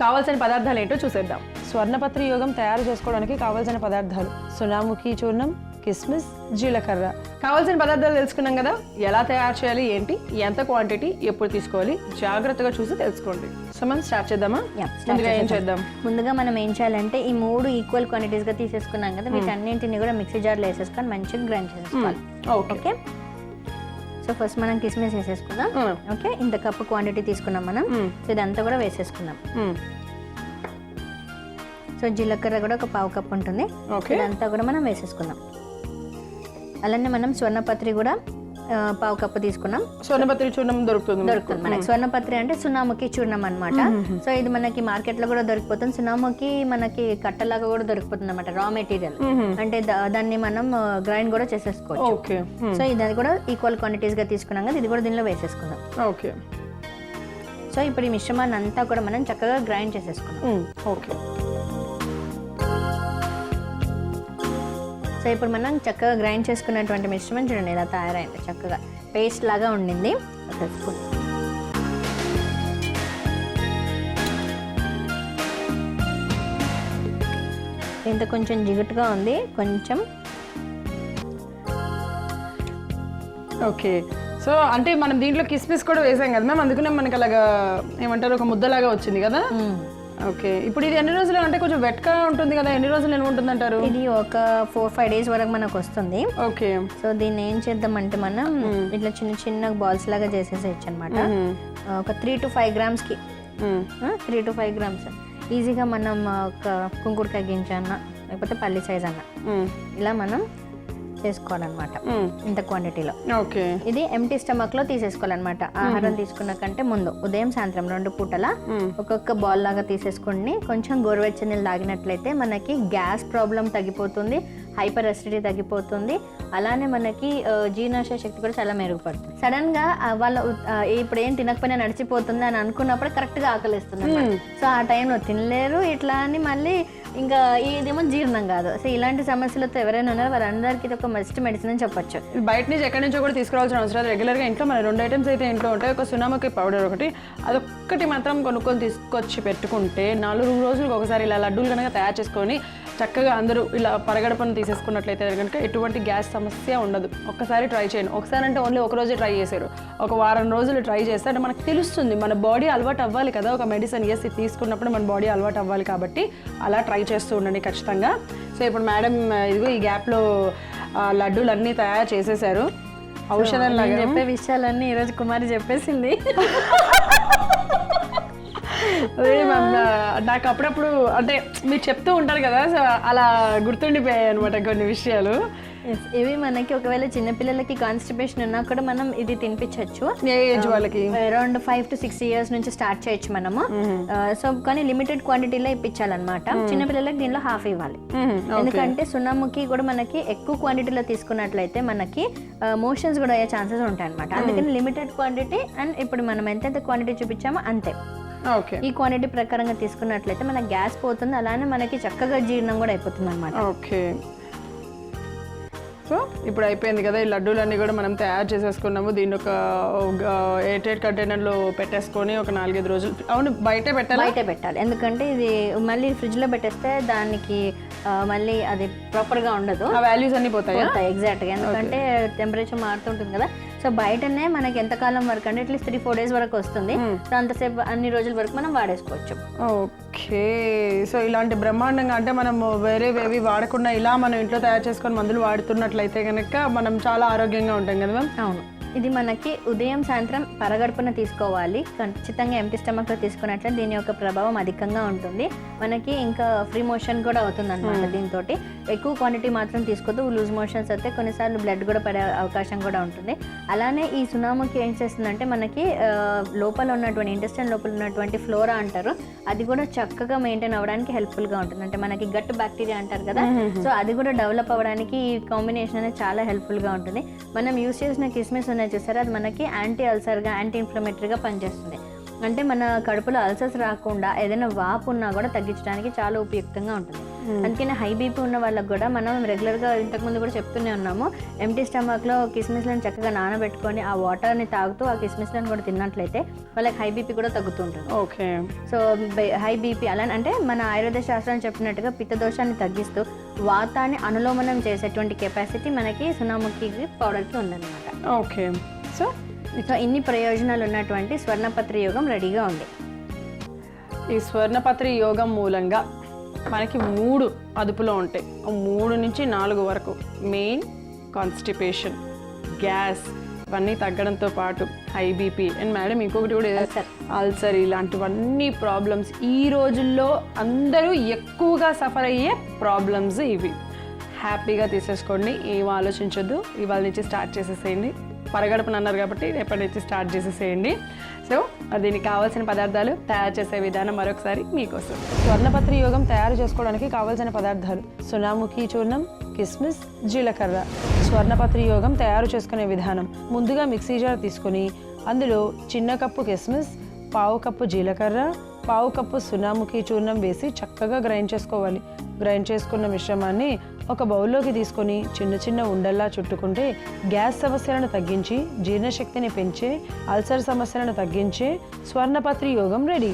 కావాల్సిన పదార్థాలు ఏంటో చూసేద్దాం. స్వర్ణపత్రి యోగం తయారు చేసుకోవడానికి కావాల్సిన పదార్థాలు: సునాముఖి చూర్ణం, కిస్మిస్, జీలకర్ర. కావాల్సిన పదార్థాలు తెలుసుకున్నాం కదా, ఎలా తయారు చేయాలి, ఏంటి, ఎంత క్వాంటిటీ, ఎప్పుడు తీసుకోవాలి, జాగ్రత్తగా చూసి తెలుసుకోండి. సో మనం స్టార్ట్ చేద్దామా? ముందుగా ఏం చేద్దాం? ముందుగా మనం ఏం చేయాలంటే ఈ 3 ఈక్వల్ క్వాంటిటీస్ గా తీసేసుకున్నాం కదా, వీటన్నింటిని కూడా మిక్సీ జార్లో వేసేసుకొని మంచిగా గ్రైండ్ చేసుకోవాలి. ఓకే, సో ఫస్ట్ మనం కిస్మిస్ వేసేసుకుందాం. ఓకే, ఇంత కప్పు క్వాంటిటీ తీసుకున్నాం మనం. సో ఇదంతా కూడా వేసేసుకుందాం. సో జీలకర్ర కూడా ఒక 1/2 కప్ ఉంటుంది. ఇదంతా కూడా మనం వేసేసుకుందాం. అలానే మనం స్వర్ణపత్రి కూడా 1/2 కప్పు తీసుకున్నాం. స్వర్ణపత్రి చూర్ణం దొరుకుతుంది మనకి. స్వర్ణపత్రి అంటే సునాముఖి చూర్ణం అనమాట. సో ఇది మనకి మార్కెట్ లో కూడా దొరికిపోతుంది. సునాముఖి మనకి కట్టలాగా కూడా దొరికిపోతుంది అనమాట, రా మెటీరియల్. అంటే దాన్ని మనం గ్రైండ్ కూడా చేసేసుకోవచ్చు. సో ఇది కూడా ఈక్వల్ క్వాంటిటీస్ గా తీసుకున్నాం కదా, ఇది కూడా దీనిలో వేసేసుకుందాం. ఓకే, సో ఇప్పుడు ఈ మిశ్రమాన్ని అంతా కూడా మనం చక్కగా గ్రైండ్ చేసేసుకున్నాం. ఓకే, సో ఇప్పుడు మనం చక్కగా గ్రైండ్ చేసుకున్నటువంటి మిశ్రమం చూడండి ఇలా తయారైంది, చక్కగా పేస్ట్ లాగా ఉండింది. ఇంత కొంచెం జిగుటుగా ఉంది కొంచెం. ఓకే, సో అంటే మనం దీంట్లో కిస్మిస్ కూడా వేసాం కదా మ్యామ్, అందుకనే మనకి అలాగా ఏమంటారు ఒక ముద్దలాగా వచ్చింది కదా. ఓకే, ఇప్పుడు ఇది ఎన్ని రోజులు, అంటే కొంచెం వెట్గా ఉంటుంది కదా, ఎన్ని రోజులు నిల్వ ఉంటుంది అంటారు? ఇది ఒక 4-5 డేస్ వరకు మనకు వస్తుంది. ఓకే, సో దీన్ని ఏం చేద్దామంటే మనం ఇట్లా చిన్న చిన్న బాల్స్ లాగా చేసేసేయచ్చు అనమాట. ఒక 3 to 5 grams కి 3 to 5 grams ఈజీగా మనం ఒక కుంకుడుకాయ గింజ అన్న లేకపోతే పల్లి సైజ్ అన్న ఇలా మనం చేసుకోవాలన్నమాట ఇంత క్వాంటిటీలో. ఓకే, ఇది ఎంటీ స్టమక్ లో తీసేసుకోవాలన్నమాట. ఆహారం తీసుకున్న కంటే ముందు ఉదయం సాయంత్రం 2 పూటల ఒక్కొక్క బాల్ లాగా తీసేసుకుని కొంచెం గోరువెచ్చని నీళ్ళు తాగినట్లయితే మనకి గ్యాస్ ప్రాబ్లం తగ్గిపోతుంది, హైపర్ అసిడిటీ తగ్గిపోతుంది. అలానే మనకి జీర్ణాశయ శక్తి కూడా చాలా మెరుగుపడుతుంది. సడన్ గా వాళ్ళు ఇప్పుడు ఏం తినకపోయినా నడిచిపోతుంది అని అనుకున్నప్పుడు కరెక్ట్ గా ఆకలిస్తుంది. సో ఆ టైంలో తినలేరు, ఇట్లా అని మళ్ళీ ఇంకా ఇదేమో జీర్ణం కాదు. సో ఇలాంటి సమస్యలతో ఎవరైనా ఉన్నారో వారందరికీ ఇది ఒక మస్ట్ మెడిసిన్ అని చెప్పొచ్చు. బయట నుంచి ఎక్కడి నుంచో కూడా తీసుకురావాల్సిన అవసరం. రెగ్యులర్ గా ఇంట్లో మన 2 ఐటమ్స్ అయితే ఇంట్లో ఉంటాయి. ఒక సునాముఖి పౌడర్ ఒకటి, అదొక్కటి మాత్రం కొనుక్కొని తీసుకొచ్చి పెట్టుకుంటే 4 రోజులకు ఒకసారి ఇలా లడ్డూలు కనుక తయారు చేసుకొని చక్కగా అందరూ ఇలా పరగడపను తీసేసుకున్నట్లయితే కనుక ఎటువంటి గ్యాస్ సమస్య ఉండదు. ఒక్కసారి ట్రై చేయండి. ఒకసారి అంటే ఓన్లీ ఒక రోజే ట్రై చేశారు, ఒక వారం రోజులు ట్రై చేస్తే అంటే మనకు తెలుస్తుంది. మన బాడీ అలవాటు అవ్వాలి కదా, ఒక మెడిసిన్ ఇది తీసుకున్నప్పుడు మన బాడీ అలవాటు అవ్వాలి కాబట్టి అలా ట్రై చేస్తూ ఉండండి ఖచ్చితంగా. సో ఇప్పుడు మేడం ఇదిగో ఈ గ్యాప్లో లడ్డూలు అన్నీ తయారు చేసేసారు. ఔషధం లాగా చెప్పే విషయాలన్నీ ఈరోజు కుమారి చెప్పేసింది. నాకు అప్పుడప్పుడు అంటే మీరు చెప్తూ ఉంటారు కదా, సో అలా గుర్తుండిపోయాయి అనమాట కొన్ని విషయాలు. ఇవి మనకి ఒకవేళ చిన్నపిల్లలకి కాన్స్టిపేషన్ ఉన్నా కూడా మనం ఇది తినిపించవచ్చు. ఏ ఏజ్ వాళ్ళకి? అరౌండ్ 5 to 6 years నుంచి స్టార్ట్ చేయొచ్చు మనము. సో కానీ లిమిటెడ్ క్వాంటిటీలో ఇప్పించాలన్నమాట. చిన్నపిల్లలకి దీనిలో హాఫ్ ఇవ్వాలి. ఎందుకంటే సునాముఖి కూడా మనకి ఎక్కువ క్వాంటిటీలో తీసుకున్నట్లయితే మనకి మోషన్స్ కూడా అయ్యే ఛాన్సెస్ ఉంటాయి అనమాట. అందుకని లిమిటెడ్ క్వాంటిటీ అండ్ ఇప్పుడు మనం ఎంతైతే క్వాంటిటీ చూపించామో అంతే. ఈ క్వాంటిటీ ప్రకారంగా తీసుకున్నట్లయితే మనకి గ్యాస్ పోతుంది, అలానే మనకి చక్కగా జీర్ణం కూడా అయిపోతుంది అనమాట. ఓకే, సో ఇప్పుడు అయిపోయింది కదా, ఈ లడ్డూలన్నీ కూడా మనం తయారు చేసేసుకున్నాము. దీన్ని ఒక ఎయిర్టైట్ కంటైనర్లో పెట్టేసుకొని ఒక 4-5 రోజులు అవును బయటే పెట్టాలి. ఎందుకంటే ఇది మళ్ళీ ఫ్రిడ్జ్లో పెట్టేస్తే దానికి మళ్ళీ అది ప్రాపర్గా ఉండదు, ఆ వాల్యూస్ అన్ని పోతాయి. ఎగ్జాక్ట్గా, ఎందుకంటే టెంపరేచర్ మారుతుంటుంది కదా. సో బయటనే మనకి ఎంతకాలం వరకు అంటే అట్లీస్ట్ 3-4 days వరకు వస్తుంది. సో అంతసేపు అన్ని రోజుల వరకు మనం వాడేసుకోవచ్చు. ఓకే, సో ఇలాంటి బ్రహ్మాండంగా అంటే మనం వేరేవేవి వాడకుండా ఇలా మనం ఇంట్లో తయారు చేసుకొని మందులు వాడుతున్నట్లయితే కనుక మనం చాలా ఆరోగ్యంగా ఉంటాం కదా మ్యామ్. అవును, ఇది మనకి ఉదయం సాయంత్రం పరగడుపున తీసుకోవాలి. ఖచ్చితంగా ఎంటీ స్టమక్లో తీసుకున్నట్లయితే దీని యొక్క ప్రభావం అధికంగా ఉంటుంది. మనకి ఇంకా ఫ్రీ మోషన్ కూడా అవుతుంది అనమాట. దీంతో ఎక్కువ క్వాంటిటీ మాత్రం తీసుకోవద్దు. లూజ్ మోషన్స్ అయితే కొన్నిసార్లు బ్లడ్ కూడా పడే అవకాశం కూడా ఉంటుంది. అలానే ఈ సునాముఖి ఏం చేస్తుందంటే మనకి లోపల ఉన్నటువంటి ఇంటెస్టైన్ లోపల ఉన్నటువంటి ఫ్లోరా అంటారు, అది కూడా చక్కగా మెయింటైన్ అవ్వడానికి హెల్ప్ఫుల్గా ఉంటుంది. అంటే మనకి గట్ బ్యాక్టీరియా అంటారు కదా, సో అది కూడా డెవలప్ అవ్వడానికి ఈ కాంబినేషన్ అనేది చాలా హెల్ప్ఫుల్గా ఉంటుంది. మనం యూస్ చేసిన కిస్మిస్ చూసారా, అది మనకి యాంటీ అల్సర్గా యాంటీ ఇన్ఫ్లమేటరీగా పనిచేస్తుంది. అంటే మన కడుపులో అల్సర్స్ రాకుండా ఏదైనా వాపు ఉన్నా కూడా తగ్గించడానికి చాలా ఉపయుక్తంగా ఉంటుంది. అందుకని హై బీపీ ఉన్న వాళ్ళకి కూడా మనం రెగ్యులర్గా ఇంతకుముందు కూడా చెప్తూనే ఉన్నాము, ఎంటీ స్టమక్లో కిస్మిస్లను చక్కగా నానబెట్టుకొని ఆ వాటర్ని తాగుతూ ఆ కిస్మిస్లను కూడా తిన్నట్లయితే వాళ్ళకి హై బీపీ కూడా తగ్గుతుంటుంది. ఓకే. సో హై బీపీ అలా అంటే మన ఆయుర్వేద శాస్త్రం చెప్పినట్టుగా పిత్తదోషాన్ని తగ్గిస్తూ వాతాన్ని అనులోమనం చేసేటువంటి కెపాసిటీ మనకి సునాముఖి పౌడర్కి ఉందన్నమాట. ఓకే. సో ఇన్ని ప్రయోజనాలు ఉన్నటువంటి స్వర్ణపత్రి యోగం రెడీగా ఉంది. ఈ స్వర్ణపత్రి యోగం మూలంగా మనకి 3 అదుపులో ఉంటాయి. 3 నుంచి 4 వరకు మెయిన్ కాన్స్టిపేషన్, గ్యాస్ ఇవన్నీ తగ్గడంతో పాటు హై బీపీ అండ్ మేడం ఇంకొకటి కూడా అల్సర్, ఇలాంటివన్నీ ప్రాబ్లమ్స్ ఈ రోజుల్లో అందరూ ఎక్కువగా సఫర్ అయ్యే ప్రాబ్లమ్స్ ఇవి. హ్యాపీగా తీసేసుకోండి, ఏం ఆలోచించొద్దు. ఇవాళ నుంచి స్టార్ట్ చేసేసేయండి. పరగడపని అన్నారు కాబట్టి రేపటి నుంచి స్టార్ట్ చేసేసేయండి. సో దీనికి కావాల్సిన పదార్థాలు, తయారు చేసే విధానం మరొకసారి మీకోసం. స్వర్ణపత్రి యోగం తయారు చేసుకోవడానికి కావాల్సిన పదార్థాలు: సునాముఖి చూర్ణం, కిస్మిస్, జీలకర్ర. స్వర్ణపత్రి యోగం తయారు చేసుకునే విధానం: ముందుగా మిక్సీ జార్ తీసుకొని అందులో చిన్న కప్పు కిస్మిస్, పావు కప్పు జీలకర్ర, పావు కప్పు సునాముఖి చూర్ణం వేసి చక్కగా గ్రైండ్ చేసుకోవాలి. గ్రైండ్ చేసుకున్న మిశ్రమాన్ని ఒక బౌల్లోకి తీసుకొని చిన్న చిన్న ఉండల్లా చుట్టుకుంటే గ్యాస్ సమస్యలను తగ్గించి జీర్ణశక్తిని పెంచే, అల్సర్ సమస్యలను తగ్గించే స్వర్ణపత్రి యోగం రెడీ.